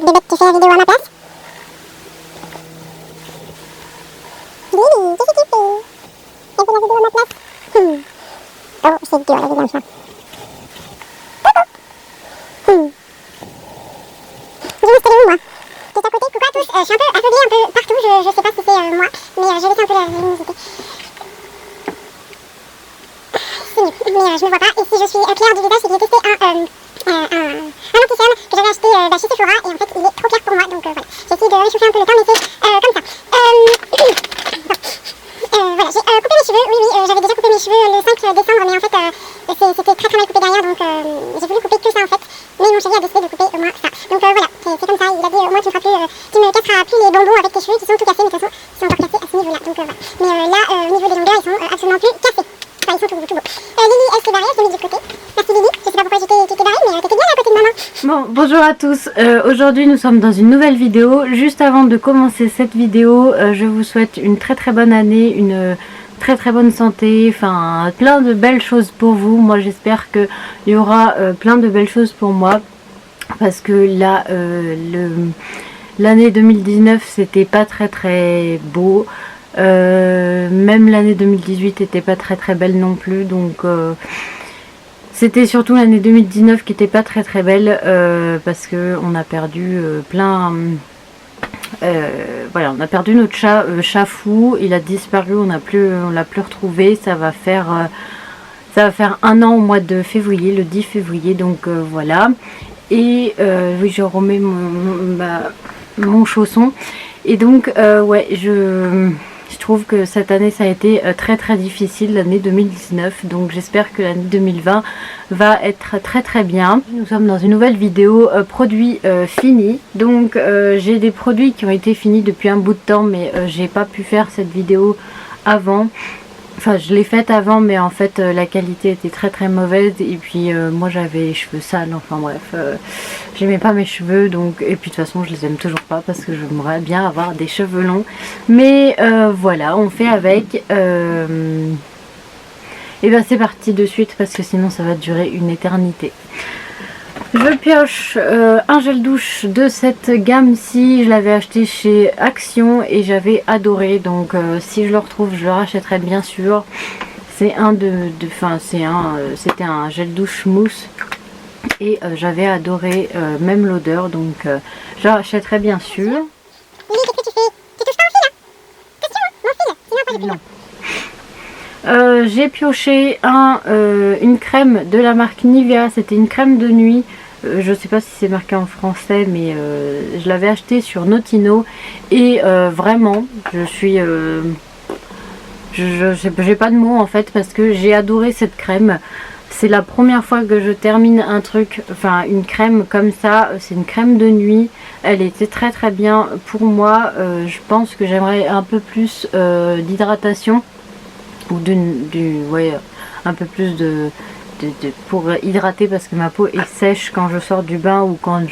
Bébé, tu fais la vidéo à ma place? Lily, qu'est-ce que tu fais? Tu fais la vidéo à ma place? Oh, c'est dur la vidéo, ça. Dis-moi, c'était où, moi? T'es à côté? Coucou à tous. Je suis un peu aveuglée un peu partout. Je sais pas si c'est moi, mais j'ai laissé un peu la luminosité. C'est nul, mais je me vois pas. Et si je suis claire du visage, c'est que j'ai testé un anti-cerne que j'avais acheté chez Sephora et en fait il est trop clair pour moi, donc voilà. J'ai essayé de réchauffer un peu le teint, mais c'est comme ça. Voilà, j'ai coupé mes cheveux. Oui, j'avais déjà coupé mes cheveux le 5 décembre, mais en fait c'était très mal coupé derrière, donc j'ai voulu couper que ça en fait. Mais mon chéri a décidé de couper au moins ça. Donc voilà, c'est comme ça. Il a dit au moins tu me casseras plus les bonbons avec tes cheveux qui sont tout cassés, mais de toute façon ils sont encore cassés à ce niveau-là. Donc voilà. Mais là, au niveau des longueurs, ils sont absolument plus cassés. Enfin, ils sont tout beaux. Lily, elle s'est barrée, elle s'est mise du côté. Merci Lily, je sais pas pourquoi tu t'es barrée, mais t'étais bien à côté de maman. Bon, bonjour à tous. Aujourd'hui nous sommes dans une nouvelle vidéo. Juste avant de commencer cette vidéo, je vous souhaite une très bonne année, une très bonne santé, enfin plein de belles choses pour vous. Moi j'espère qu'il y aura plein de belles choses pour moi, parce que là l'année 2019 c'était pas très beau. Même l'année 2018 était pas très belle non plus, donc c'était surtout l'année 2019 qui était pas très belle, parce que on a perdu voilà, on a perdu notre chat fou. Il a disparu, on l'a plus retrouvé. Ça va faire un an au mois de février, le 10 février, donc voilà. Et oui, je remets mon chausson. Et donc ouais, je trouve que cette année ça a été très difficile, l'année 2019, donc j'espère que l'année 2020 va être très bien. Nous sommes dans une nouvelle vidéo produits finis, donc j'ai des produits qui ont été finis depuis un bout de temps, mais j'ai pas pu faire cette vidéo avant. Enfin, je l'ai faite avant, mais en fait la qualité était très mauvaise, et puis moi j'avais les cheveux sales, enfin bref, j'aimais pas mes cheveux, donc, et puis de toute façon je les aime toujours pas parce que j'aimerais bien avoir des cheveux longs, mais voilà, on fait avec. Et ben c'est parti de suite parce que sinon ça va durer une éternité. Je pioche un gel douche de cette gamme-ci. Je l'avais acheté chez Action et j'avais adoré, donc si je le retrouve je le rachèterai bien sûr. C'est c'était un gel douche mousse et j'avais adoré même l'odeur, donc je le rachèterai bien sûr. Lily, qu'est-ce que tu fais? Tu touches pas mon fil là? Question, mon fil, sinon pas du tout. J'ai pioché une crème de la marque Nivea. C'était une crème de nuit. Je sais pas si c'est marqué en français, mais je l'avais acheté sur Notino et vraiment je suis j'ai pas de mots en fait, parce que j'ai adoré cette crème. C'est la première fois que je termine un truc, enfin une crème comme ça. C'est une crème de nuit, elle était très bien pour moi. Je pense que j'aimerais un peu plus d'hydratation, ou ouais, un peu plus pour hydrater, parce que ma peau est sèche quand je sors du bain ou quand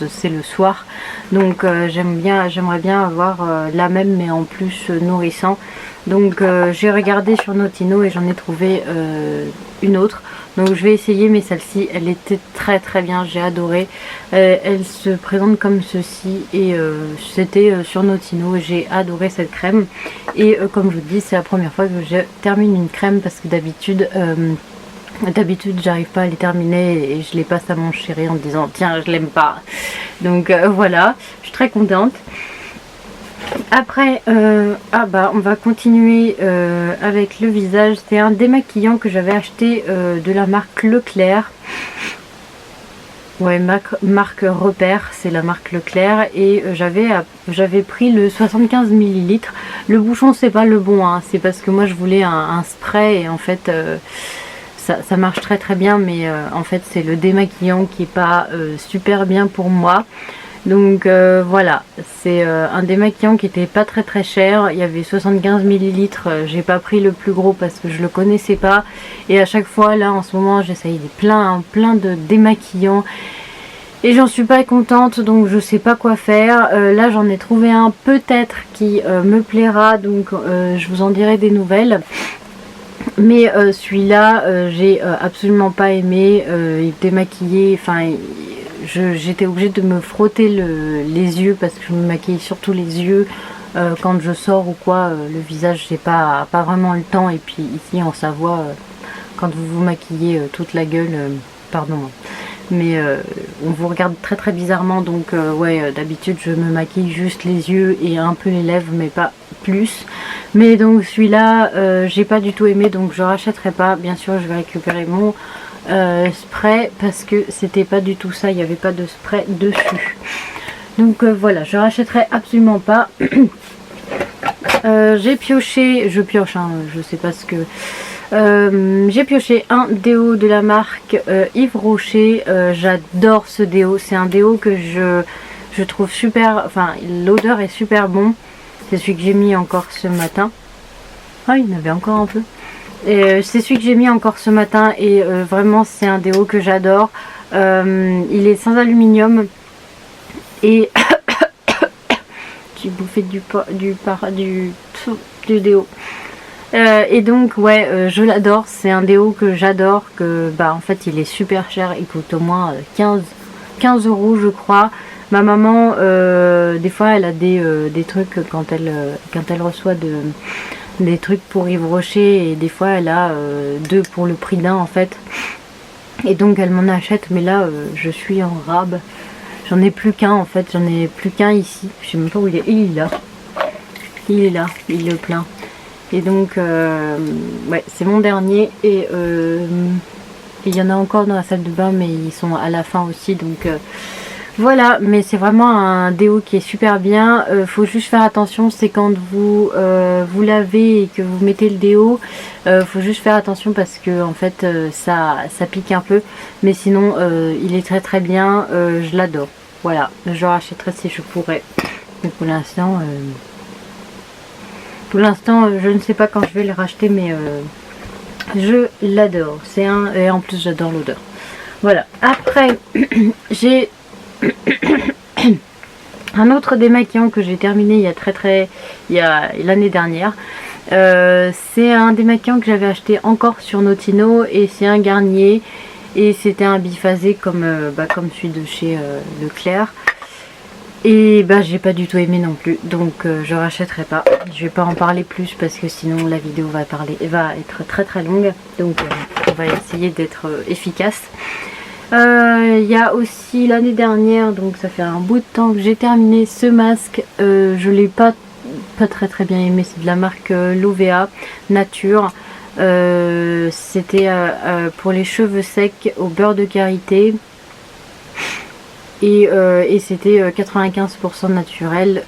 c'est le soir, donc j'aimerais bien avoir la même, mais en plus nourrissant. Donc j'ai regardé sur Notino et j'en ai trouvé une autre, donc je vais essayer, mais celle-ci elle était très bien, j'ai adoré. Elle se présente comme ceci et c'était sur Notino. J'ai adoré cette crème et comme je vous dis, c'est la première fois que je termine une crème, parce que d'habitude j'arrive pas à les terminer et je les passe à mon chéri en disant tiens, je l'aime pas. Donc voilà, je suis très contente. Après on va continuer avec le visage. C'est un démaquillant que j'avais acheté de la marque Leclerc. Ouais, marque Repère, c'est la marque Leclerc, et j'avais pris le 75 ml. Le bouchon c'est pas le bon, hein, c'est parce que moi je voulais un spray, et en fait ça marche très bien, mais en fait c'est le démaquillant qui est pas super bien pour moi. Donc voilà, c'est un démaquillant qui était pas très cher. Il y avait 75 ml, j'ai pas pris le plus gros parce que je le connaissais pas, et à chaque fois là en ce moment j'essaye plein de démaquillants et j'en suis pas contente, donc je sais pas quoi faire. Là j'en ai trouvé un peut-être qui me plaira, donc je vous en dirai des nouvelles. Mais celui-là j'ai absolument pas aimé. Il démaquillait, enfin j'étais obligée de me frotter les yeux parce que je me maquille surtout les yeux quand je sors ou quoi. Le visage, j'ai pas vraiment le temps. Et puis ici en Savoie, quand vous vous maquillez toute la gueule, pardon, mais on vous regarde très très bizarrement. Donc ouais, d'habitude je me maquille juste les yeux et un peu les lèvres, mais pas plus. Mais donc celui-là, j'ai pas du tout aimé, donc je rachèterai pas. Bien sûr, je vais récupérer mon spray parce que c'était pas du tout ça, il n'y avait pas de spray dessus. Donc voilà, je rachèterai absolument pas. J'ai pioché, je pioche, hein, je sais pas ce que... j'ai pioché un déo de la marque Yves Rocher. J'adore ce déo, c'est un déo que je trouve super, enfin l'odeur est super bon. C'est celui que j'ai mis encore ce matin. Ah, il y en avait encore un peu. C'est celui que j'ai mis encore ce matin et vraiment c'est un déo que j'adore. Il est sans aluminium et j'ai bouffé du déo. Et donc ouais, je l'adore, c'est un déo que j'adore, que bah en fait il est super cher, il coûte au moins 15 € je crois. Ma maman des fois elle a des trucs quand elle reçoit des trucs pour Yves Rocher, et des fois elle a deux pour le prix d'un en fait, et donc elle m'en achète. Mais là je suis en rab, j'en ai plus qu'un en fait, j'en ai plus qu'un ici, je sais même pas où il est. Il est là, il est plein. Et donc ouais, c'est mon dernier, et il y en a encore dans la salle de bain, mais ils sont à la fin aussi, donc voilà. Mais c'est vraiment un déo qui est super bien. Faut juste faire attention, c'est quand vous vous lavez et que vous mettez le déo, faut juste faire attention parce que en fait ça pique un peu, mais sinon il est très très bien. Je l'adore, voilà, je rachèterai si je pourrais, mais pour l'instant je ne sais pas quand je vais le racheter, mais je l'adore. C'est un, et en plus j'adore l'odeur. Voilà. Après j'ai un autre démaquillant que j'ai terminé il y a l'année dernière. C'est un démaquillant que j'avais acheté encore sur Notino, et c'est un Garnier, et c'était un biphasé comme celui de chez Leclerc. Et bah j'ai pas du tout aimé non plus, donc je rachèterai pas. Je vais pas en parler plus parce que sinon la vidéo va être très très longue, donc on va essayer d'être efficace. Il y a aussi l'année dernière, donc ça fait un bout de temps que j'ai terminé ce masque. Je l'ai pas très très bien aimé, c'est de la marque Lovea Nature. C'était pour les cheveux secs au beurre de karité. Et c'était 95% naturel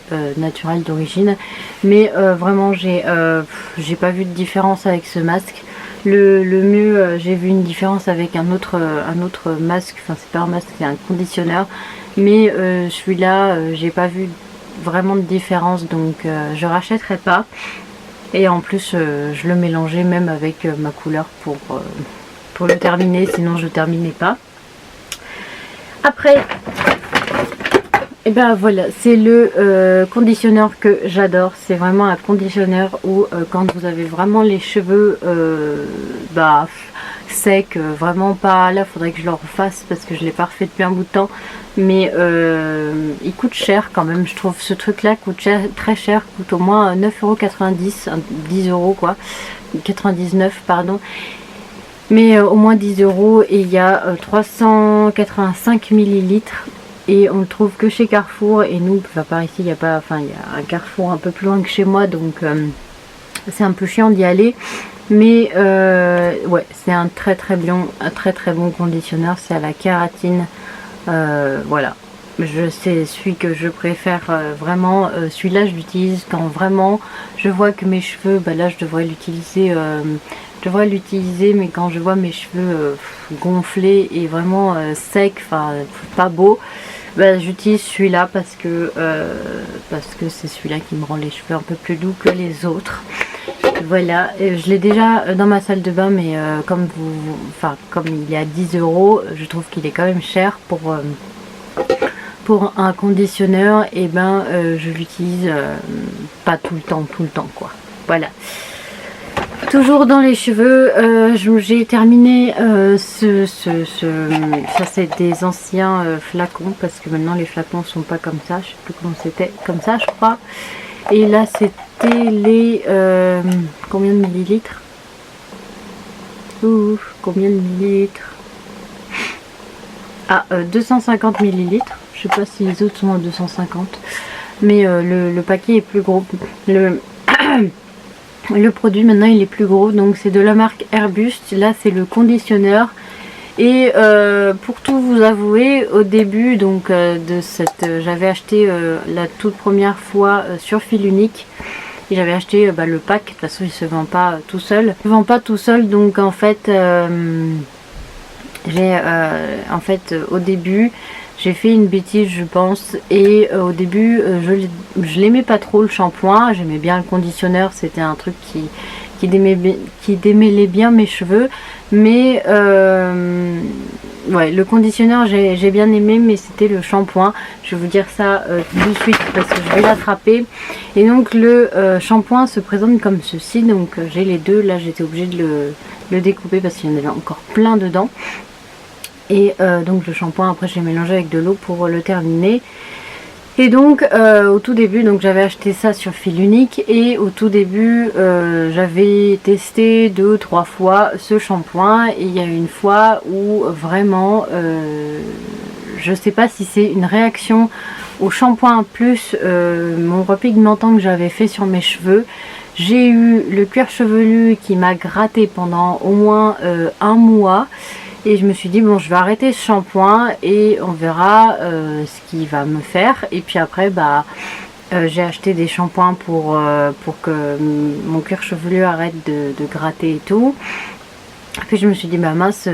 d'origine, mais vraiment j'ai pas vu de différence avec ce masque. Le mieux, j'ai vu une différence avec un autre masque, enfin c'est pas un masque, c'est un conditionneur, mais celui-là j'ai pas vu vraiment de différence, donc je rachèterai pas. Et en plus je le mélangeais même avec ma couleur pour le terminer, sinon je terminais pas. Après, et ben voilà, c'est le conditionneur que j'adore. C'est vraiment un conditionneur où quand vous avez vraiment les cheveux secs, vraiment pas, là faudrait que je le refasse parce que je l'ai pas refait depuis un bout de temps, mais il coûte cher quand même, je trouve. Ce truc là coûte très cher, coûte au moins 9,90 €, 10 € quoi, 99 pardon, mais au moins 10 €, et il y a 385 ml, et on le trouve que chez Carrefour. Et nous, par ici il y a pas, enfin il y a un Carrefour un peu plus loin que chez moi, donc c'est un peu chiant d'y aller, mais ouais, c'est un très très bon conditionneur. C'est à la kératine, voilà. C'est celui que je préfère vraiment. Celui-là je l'utilise quand vraiment je vois que mes cheveux, là je devrais l'utiliser, mais quand je vois mes cheveux gonflés et vraiment secs, enfin pas beau, j'utilise celui-là parce que c'est celui-là qui me rend les cheveux un peu plus doux que les autres. Voilà, je l'ai déjà dans ma salle de bain, mais comme il est à 10 €, je trouve qu'il est quand même cher pour un conditionneur. Et je l'utilise pas tout le temps quoi. Voilà. Toujours dans les cheveux, j'ai terminé ça c'est des anciens flacons parce que maintenant les flacons sont pas comme ça, je sais plus comment c'était, comme ça je crois. Et là c'était les combien de millilitres? Combien de millilitres? Ah, 250 millilitres. Je sais pas si les autres sont à 250, mais le paquet est plus gros. Le produit maintenant il est plus gros, donc c'est de la marque Airbust. Là c'est le conditionneur. Et pour tout vous avouer, au début donc de cette, j'avais acheté la toute première fois sur fil unique. Et j'avais acheté le pack. De toute façon il se vend pas tout seul. Il se vend pas tout seul, donc en fait au début j'ai fait une bêtise je pense, et au début je l'aimais pas trop le shampoing, j'aimais bien le conditionneur, c'était un truc qui démêlait bien mes cheveux, mais ouais, le conditionneur j'ai bien aimé, mais c'était le shampoing. Je vais vous dire ça tout de suite parce que je vais l'attraper. Et donc le shampoing se présente comme ceci, donc j'ai les deux, là j'étais obligée de le découper parce qu'il y en avait encore plein dedans. Et donc le shampoing après j'ai mélangé avec de l'eau pour le terminer. Et donc au tout début, donc j'avais acheté ça sur fil unique, et au tout début j'avais testé 2-3 fois ce shampoing, et il y a une fois où vraiment je sais pas si c'est une réaction au shampoing plus mon repigmentant que j'avais fait sur mes cheveux. J'ai eu le cuir chevelu qui m'a gratté pendant au moins un mois. Et je me suis dit bon, je vais arrêter ce shampoing et on verra ce qu'il va me faire. Et puis après j'ai acheté des shampoings pour que mon cuir chevelu arrête de gratter et tout. Puis je me suis dit bah mince,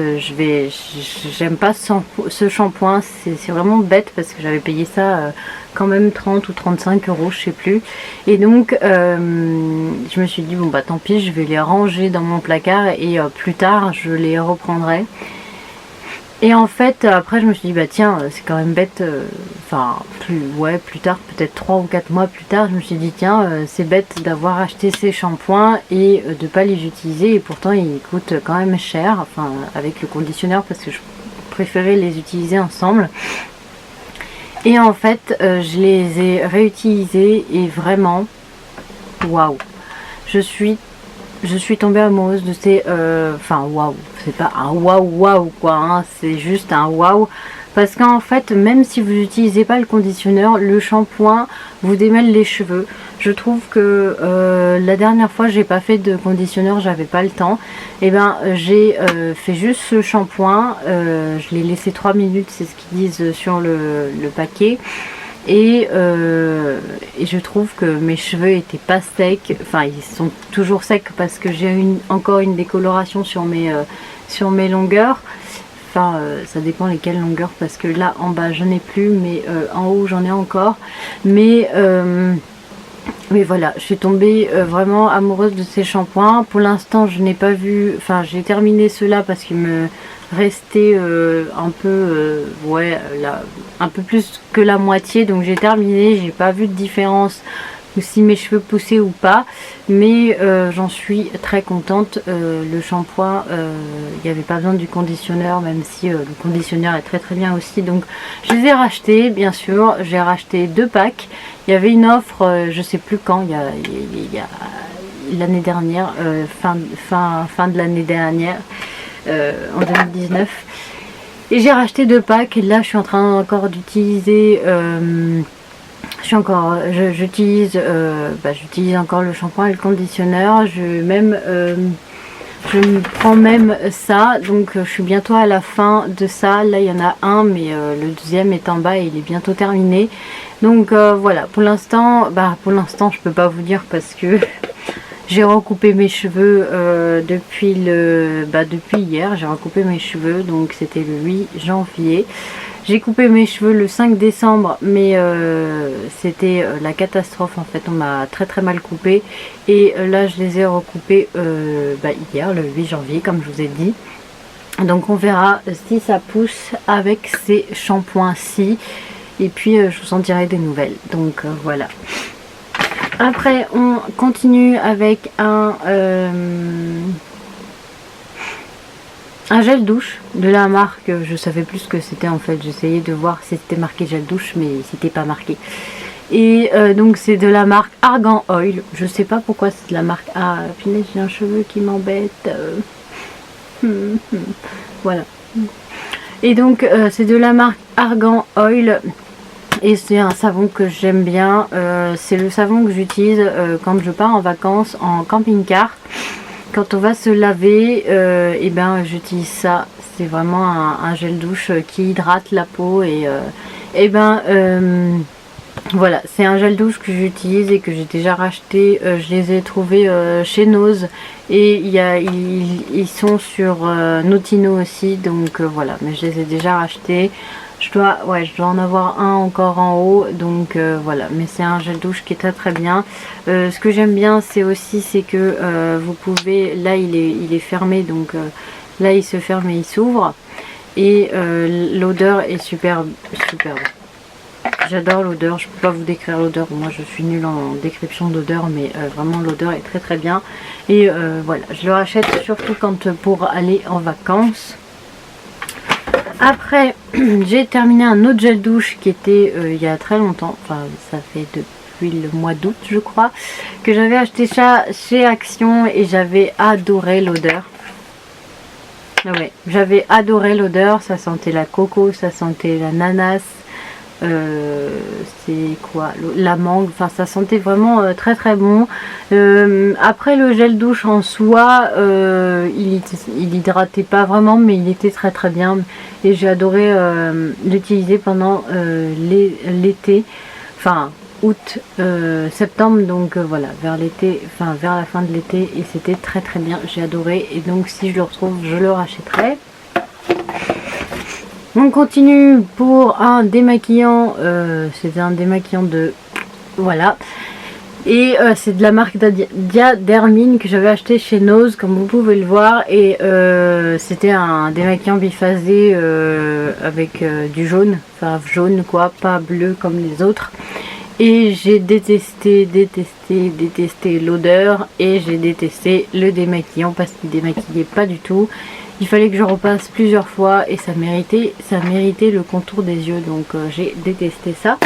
j'aime pas ce shampoing, c'est vraiment bête parce que j'avais payé ça quand même 30 ou 35 euros, je sais plus. Et donc je me suis dit bon bah tant pis, je vais les ranger dans mon placard et plus tard je les reprendrai. Et en fait après je me suis dit bah tiens, c'est quand même bête, plus tard, peut-être 3 ou 4 mois plus tard, je me suis dit tiens, c'est bête d'avoir acheté ces shampoings et de pas les utiliser, et pourtant ils coûtent quand même cher, enfin avec le conditionneur, parce que je préférais les utiliser ensemble. Et en fait je les ai réutilisés et vraiment waouh, je suis tombée amoureuse de ces waouh, c'est pas un waouh quoi, hein, c'est juste un waouh, parce qu'en fait même si vous n'utilisez pas le conditionneur, le shampoing vous démêle les cheveux. Je trouve que la dernière fois j'ai pas fait de conditionneur, j'avais pas le temps, et ben j'ai fait juste ce shampoing, je l'ai laissé 3 minutes, c'est ce qu'ils disent sur le paquet. Et je trouve que mes cheveux étaient pas secs, enfin ils sont toujours secs parce que j'ai encore une décoloration sur mes longueurs, enfin ça dépend lesquelles longueurs, parce que là en bas je n'ai plus, mais en haut j'en ai encore, mais voilà, je suis tombée vraiment amoureuse de ces shampoings. Pour l'instant je n'ai pas vu, enfin j'ai terminé ceux-là parce qu'il me restait un peu un peu plus que la moitié, donc j'ai terminé, j'ai pas vu de différence ou si mes cheveux poussaient ou pas, mais j'en suis très contente. Le shampoing, il n'y avait pas besoin du conditionneur, même si le conditionneur est très très bien aussi, donc je les ai rachetés, bien sûr. J'ai racheté 2 packs. Il y avait une offre, je sais plus quand, il y a l'année dernière, fin de l'année dernière, en 2019, et j'ai racheté 2 packs, et là je suis en train encore d'utiliser j'utilise encore le shampoing et le conditionneur. Je me prends même ça, donc je suis bientôt à la fin de ça. Là il y en a un, mais le deuxième est en bas et il est bientôt terminé. Donc voilà, pour l'instant je peux pas vous dire parce que j'ai recoupé mes cheveux depuis hier. J'ai recoupé mes cheveux, donc c'était le 8 janvier. J'ai coupé mes cheveux le 5 décembre, mais c'était la catastrophe en fait, on m'a très très mal coupé. Et là je les ai recoupés hier, le 8 janvier, comme je vous ai dit. Donc on verra si ça pousse avec ces shampoings-ci. Et puis je vous en dirai des nouvelles. Donc voilà. Après on continue avec un gel douche de la marque, je savais plus ce que c'était en fait, j'essayais de voir si c'était marqué gel douche mais c'était pas marqué. Et donc c'est de la marque Argan Oil, je sais pas pourquoi c'est de la marque, ah punaise j'ai un cheveu qui m'embête, voilà. Et donc c'est de la marque Argan Oil et c'est un savon que j'aime bien, c'est le savon que j'utilise quand je pars en vacances en camping-car. Quand on va se laver, et ben j'utilise ça. C'est vraiment un gel douche qui hydrate la peau et voilà, c'est un gel douche que j'utilise et que j'ai déjà racheté. Je les ai trouvés chez Nose et ils sont sur Notino aussi, donc voilà. Mais je les ai déjà rachetés. Je dois en avoir un encore en haut, donc voilà. Mais c'est un gel douche qui est très très bien. Ce que j'aime bien, c'est que vous pouvez, là il est fermé, donc là il se ferme et il s'ouvre. Et l'odeur est super super bonne. J'adore l'odeur, je peux pas vous décrire l'odeur, moi je suis nulle en description d'odeur, mais vraiment l'odeur est très très bien. Et voilà, je le rachète surtout pour aller en vacances. Après, j'ai terminé un autre gel douche qui était il y a très longtemps, enfin ça fait depuis le mois d'août je crois, que j'avais acheté ça chez Action et j'avais adoré l'odeur. Ah ouais, j'avais adoré l'odeur, ça sentait la coco, ça sentait l'ananas, c'est quoi, la mangue, enfin ça sentait vraiment très très bon. Après le gel douche en soi, il hydratait pas vraiment, mais il était très très bien et j'ai adoré l'utiliser pendant l'été, enfin août, septembre, donc voilà, vers l'été, enfin vers la fin de l'été, et c'était très très bien, j'ai adoré, et donc si je le retrouve je le rachèterai. On continue pour un démaquillant, c'est un démaquillant de, voilà, et c'est de la marque Diadermine que j'avais acheté chez Nose, comme vous pouvez le voir, et c'était un démaquillant biphasé avec du jaune, enfin jaune quoi, pas bleu comme les autres. Et j'ai détesté l'odeur, et j'ai détesté le démaquillant parce qu'il démaquillait pas du tout. Il fallait que je repasse plusieurs fois et ça méritait le contour des yeux, donc j'ai détesté ça.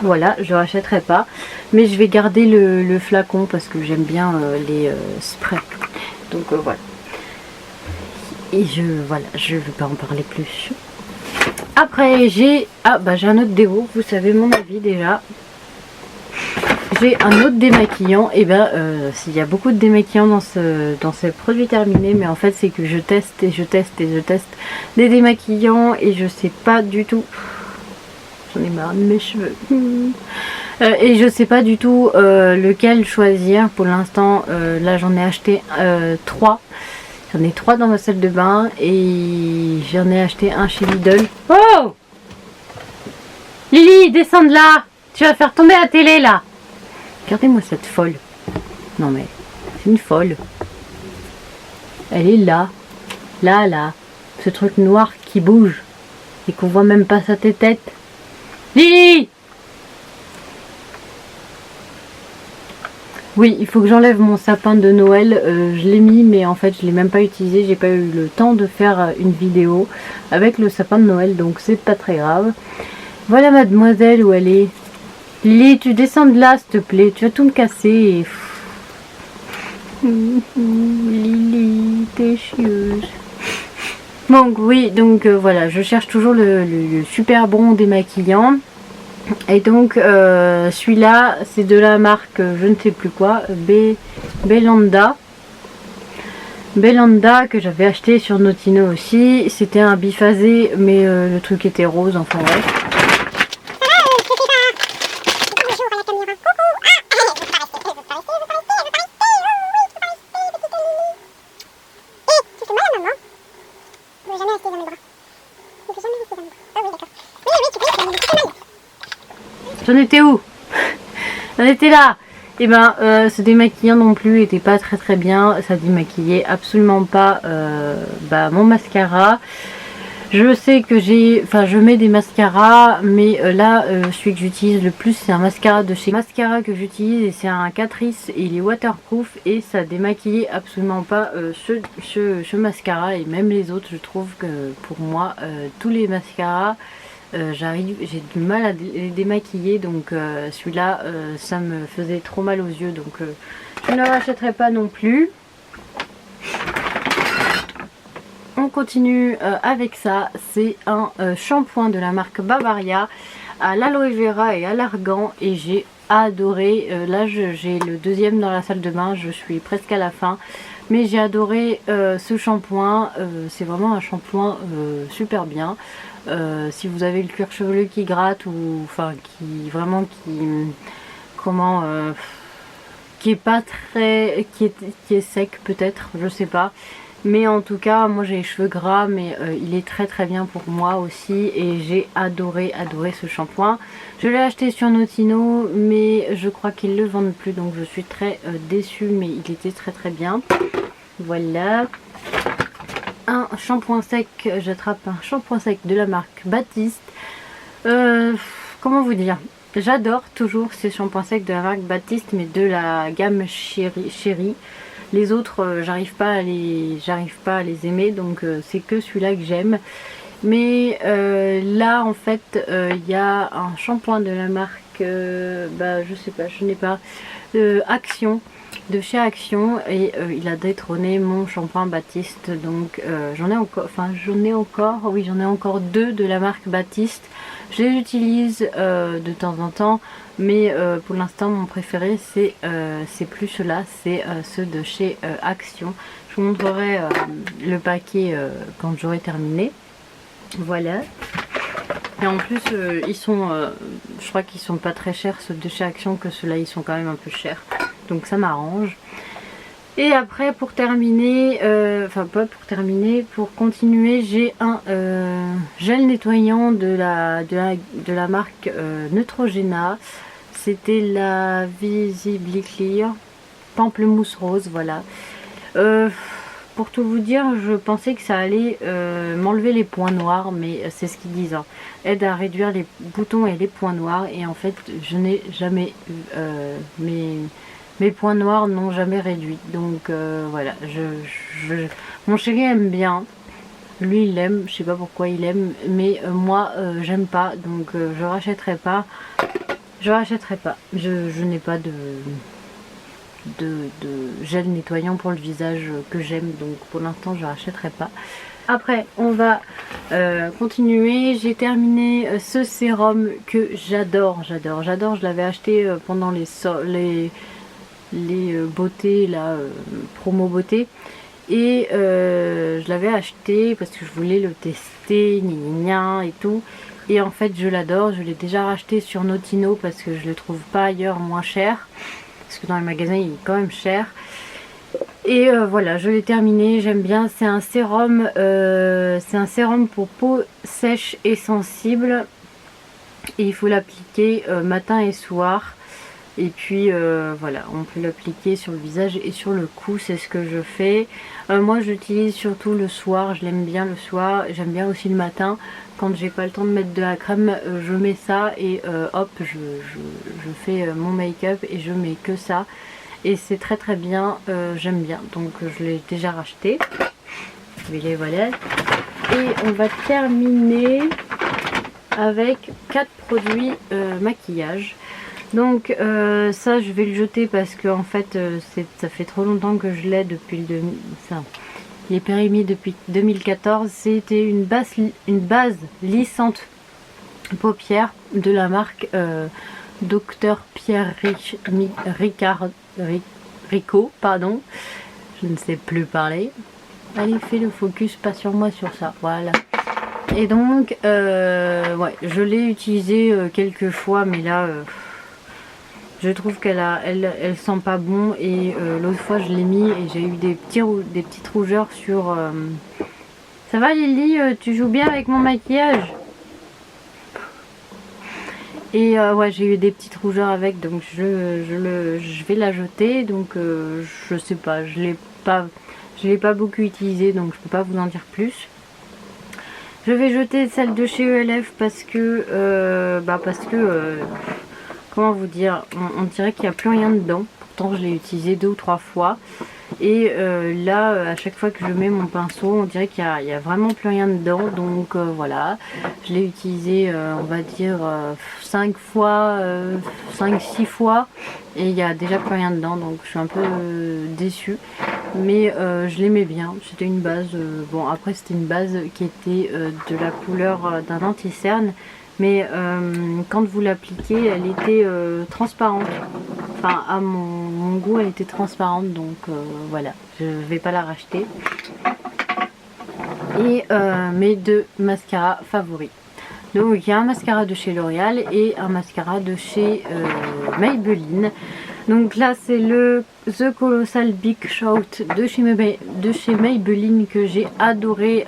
Voilà, je rachèterai pas, mais je vais garder le flacon parce que j'aime bien les sprays. Donc voilà. Et je vais pas en parler plus. Après j'ai un autre déo, vous savez mon avis déjà. J'ai un autre démaquillant, et il y a beaucoup de démaquillants dans ce produit terminé, mais en fait c'est que je teste des démaquillants et je sais pas du tout, j'en ai marre de mes cheveux, et je sais pas du tout lequel choisir pour l'instant. Là j'en ai acheté 3. J'en ai 3 dans ma salle de bain et j'en ai acheté un chez Lidl. Oh Lily, descends de là, tu vas faire tomber la télé là. Regardez-moi cette folle. Non mais, c'est une folle. Elle est là. Là. Ce truc noir qui bouge. Et qu'on voit même pas sa tête. Lily! Oui, il faut que j'enlève mon sapin de Noël. Je l'ai mis, mais en fait, je l'ai même pas utilisé. J'ai pas eu le temps de faire une vidéo avec le sapin de Noël. Donc, c'est pas très grave. Voilà mademoiselle où elle est. Lily, tu descends de là, s'il te plaît. Tu vas tout me casser. Lily, t'es chieuse. Donc oui, donc voilà, je cherche toujours le super bon démaquillant. Et donc celui-là, c'est de la marque, je ne sais plus quoi, Belanda. Belanda que j'avais acheté sur Notino aussi. C'était un biphasé, mais le truc était rose, enfin bref. J'en étais où? J'en étais là. Et ce démaquillant non plus était pas très bien. Ça démaquillait absolument pas mon mascara. Je sais que je mets des mascaras, mais là, celui que j'utilise le plus, c'est un mascara de chez Mascara que j'utilise et c'est un Catrice et il est waterproof et ça démaquille absolument pas ce mascara et même les autres. Je trouve que pour moi, tous les mascaras, j'ai du mal à les démaquiller, donc celui-là, ça me faisait trop mal aux yeux, donc je ne le rachèterai pas non plus. On continue avec ça, c'est un shampoing de la marque Bavaria à l'aloe vera et à l'argan et j'ai adoré. Là j'ai le deuxième dans la salle de bain, je suis presque à la fin, mais j'ai adoré ce shampoing. C'est vraiment un shampoing super bien. Si vous avez le cuir chevelu qui gratte ou enfin qui est pas très qui est sec peut-être, je sais pas. Mais en tout cas, moi j'ai les cheveux gras, mais il est très très bien pour moi aussi. Et j'ai adoré ce shampoing. Je l'ai acheté sur Notino, mais je crois qu'ils le vendent plus. Donc je suis très déçue, mais il était très très bien. Voilà. Un shampoing sec, j'attrape un shampoing sec de la marque Baptiste. Comment vous dire? J'adore toujours ces shampoings secs de la marque Baptiste, mais de la gamme Chérie. Les autres, j'arrive pas à les aimer, donc c'est que celui-là que j'aime. Mais là, en fait, il y a un shampoing de la marque, je sais pas, je n'ai pas, Action, de chez Action, et il a détrôné mon shampoing Baptiste. Donc j'en ai encore deux de la marque Baptiste. Je les utilise de temps en temps, mais pour l'instant mon préféré c'est plus ceux-là, c'est ceux de chez Action. Je vous montrerai le paquet quand j'aurai terminé. Voilà. Et en plus ils sont, je crois qu'ils sont pas très chers ceux de chez Action, que ceux-là ils sont quand même un peu chers. Donc ça m'arrange. Et après pour terminer, pour continuer, j'ai un gel nettoyant de la marque Neutrogena. C'était la Visibly Clear Pamplemousse Rose, voilà. Pour tout vous dire, je pensais que ça allait m'enlever les points noirs, mais c'est ce qu'ils disent, hein. Aide à réduire les boutons et les points noirs, et en fait je n'ai jamais eu mes points noirs n'ont jamais réduit. Donc voilà, mon chéri aime bien. Lui il aime, je sais pas pourquoi il aime, mais moi j'aime pas, donc je rachèterai pas. Je n'ai pas de gel nettoyant pour le visage que j'aime, donc pour l'instant je rachèterai pas. Après on va continuer. J'ai terminé ce sérum que j'adore. Je l'avais acheté pendant les beautés là, promo beauté, et je l'avais acheté parce que je voulais le tester, et tout, et en fait je l'adore. Je l'ai déjà racheté sur Notino parce que je le trouve pas ailleurs moins cher, parce que dans les magasins il est quand même cher. Et voilà, je l'ai terminé, j'aime bien. C'est un sérum pour peau sèche et sensible, et il faut l'appliquer matin et soir. Et puis voilà, on peut l'appliquer sur le visage et sur le cou, c'est ce que je fais. Moi j'utilise surtout le soir, je l'aime bien le soir. J'aime bien aussi le matin, quand j'ai pas le temps de mettre de la crème, je mets ça et hop, je fais mon make-up et je mets que ça. Et c'est très très bien, j'aime bien, donc je l'ai déjà racheté. Et voilà. Et on va terminer avec 4 produits maquillage. Donc ça je vais le jeter parce que en fait ça fait trop longtemps que je l'ai, depuis il est périmé depuis 2014. C'était une base lissante paupières de la marque Dr Pierre Rico, pardon, je ne sais plus parler. Allez, fais le focus, pas sur moi, sur ça, voilà. Et donc ouais, je l'ai utilisé quelques fois, mais là je trouve elle sent pas bon. Et l'autre fois je l'ai mis et j'ai eu des petites rougeurs sur... Ça va Lily, tu joues bien avec mon maquillage? Et ouais, j'ai eu des petites rougeurs avec, donc je vais la jeter. Donc je sais pas, je l'ai pas beaucoup utilisé, donc je peux pas vous en dire plus. Je vais jeter celle de chez ELF parce que comment vous dire, on dirait qu'il n'y a plus rien dedans. Pourtant je l'ai utilisé 2 ou 3 fois. Et là, à chaque fois que je mets mon pinceau, on dirait qu'il n'y a vraiment plus rien dedans. Donc voilà, je l'ai utilisé, on va dire, 5 fois, 5-6 fois. Et il n'y a déjà plus rien dedans. Donc je suis un peu déçue. Mais je l'aimais bien. C'était une base, bon après c'était une base qui était de la couleur d'un anti-cerne. Mais quand vous l'appliquez, elle était transparente. Enfin, à mon goût, elle était transparente, donc voilà, je vais pas la racheter. Et mes 2 mascaras favoris. Donc il y a un mascara de chez L'Oréal et un mascara de chez Maybelline. Donc là c'est le The Colossal Big Shot de chez Maybelline que j'ai adoré.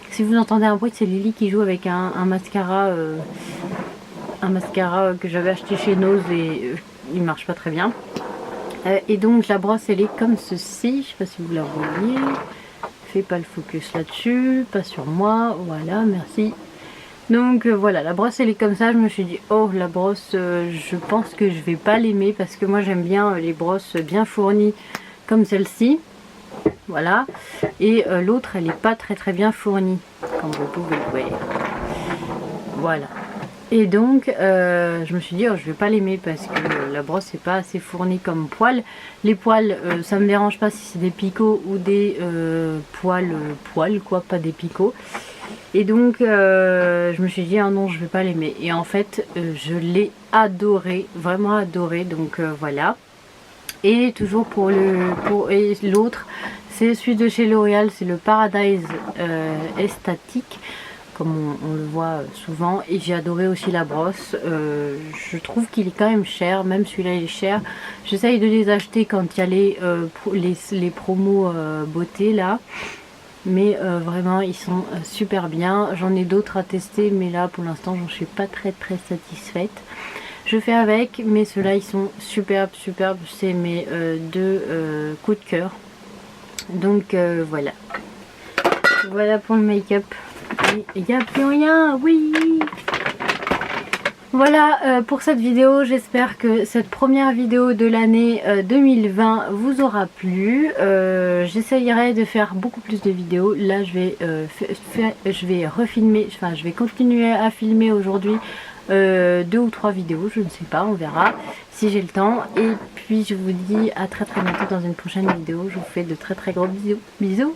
Si vous entendez un bruit, c'est Lily qui joue avec un mascara. Un mascara que j'avais acheté chez Nose et il marche pas très bien. Et donc la brosse elle est comme ceci, je sais pas si vous la voyez. Fais pas le focus là-dessus, pas sur moi, voilà, merci. Donc voilà, la brosse elle est comme ça. Je me suis dit oh la brosse, je pense que je vais pas l'aimer parce que moi j'aime bien les brosses bien fournies comme celle-ci. Voilà, et l'autre elle est pas très bien fournie comme vous pouvez le voir. Voilà. Et donc je me suis dit oh, je vais pas l'aimer parce que la brosse n'est pas assez fournie comme poils. Les poils ça me dérange pas si c'est des picots ou des poils quoi, pas des picots. Et donc je me suis dit ah non je vais pas l'aimer. Et en fait je l'ai adoré, vraiment adoré. Donc voilà. Et toujours pour l'autre, c'est celui de chez L'Oréal, c'est le Paradise Estatique. Comme on le voit souvent, et j'ai adoré aussi la brosse. Je trouve qu'il est quand même cher, même celui-là il est cher. J'essaye de les acheter quand il y a les promos beauté là, mais vraiment ils sont super bien. J'en ai d'autres à tester, mais là pour l'instant j'en suis pas très satisfaite. Je fais avec, mais ceux-là ils sont superbes, c'est mes 2 coups de cœur. Donc voilà. Voilà pour le make-up. Il n'y a plus rien, oui. Voilà pour cette vidéo, j'espère que cette première vidéo de l'année 2020 vous aura plu. J'essayerai de faire beaucoup plus de vidéos. Là je vais refilmer, enfin je vais continuer à filmer aujourd'hui 2 ou 3 vidéos, je ne sais pas, on verra si j'ai le temps. Et puis je vous dis à très bientôt dans une prochaine vidéo. Je vous fais de très gros bisous. Bisous.